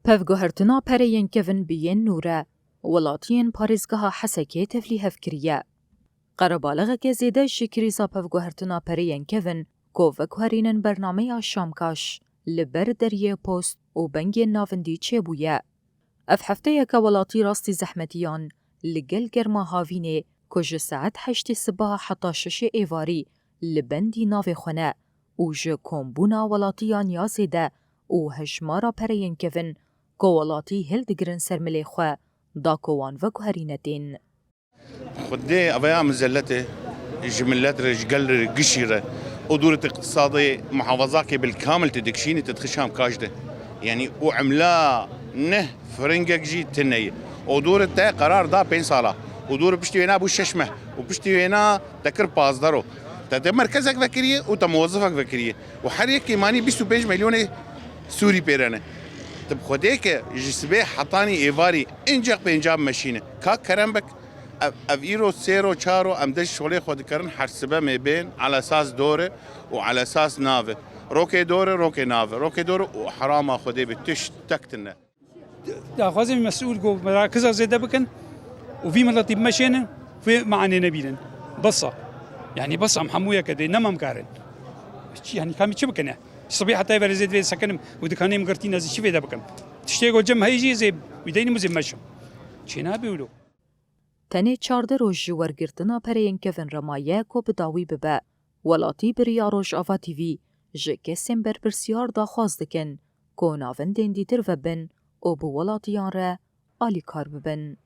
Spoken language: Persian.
پفگوهرتنا پرین کون بیین نوره ولاتین پاریزگاه حسکه تفلی هفکریه. قربالغه که زیده شکریزا پفگوهرتنا پرین کون کوفک هرینن برنامه شامکاش لبر دریه پست و بنگ ناوندی چه بویه. اف هفته یک ولاتی راستی زحمتیان لگل گرما هاوینه کج ساعت 8 صبح حتی 6 ایواری لبندی ناو خونه و جه کمبونا ولاتیان یا زیده و هشمارا پرین کون که ولاتی هلدگرن سرملی خواه دا کوان و گوهرینتین. خدي أبيع مزلته جملات رجال قشيرة ودورة اقتصادية محافظاك بالكامل تدكشيني تدخشام كاجدة يعني وعملا نه فرنجك جي تنية ودورة تا قرار دا 5 سالة ودورة بشتي هنا ابو الششمة وبشتي هنا تكر بازدارو تا مركزك فكرية وتموظفك فكرية وحريك كيماني 25 مليون سوري بيرانه طب خديك جسبي حطاني ايفاري انجق بانجاب ماشينه كا كرمبك افيرو سيرو شارو امدش شغلي خود كرن حسبه ما بين على اساس دوره وعلى اساس نافه روكي دوره روكي نافه روكي دوره وحرام خدي بتش تكتنا دا خوازم مسؤول جو مراكز زياده بكن وفي مراتب مشينا في معني نبيلن بصه يعني بصه محمويه كده نمم كارن يعني كم شو بكنا الصبيحه طيبه زيد في سكنم ودكاني مقرتين زي شو في ده بكم تشتيقوا جم هيجي زي بدين مزم مشم چنا بيولو تنه 14 روز ورگرتنا پرین کون رمایه کو بداوی ببه ولاتی بریا روش آفا تیوی جه کسیم بر پرسیار دا خواست دکن که ناوندین دیتر و بن او بو ولاتیان را آلی کار ببن.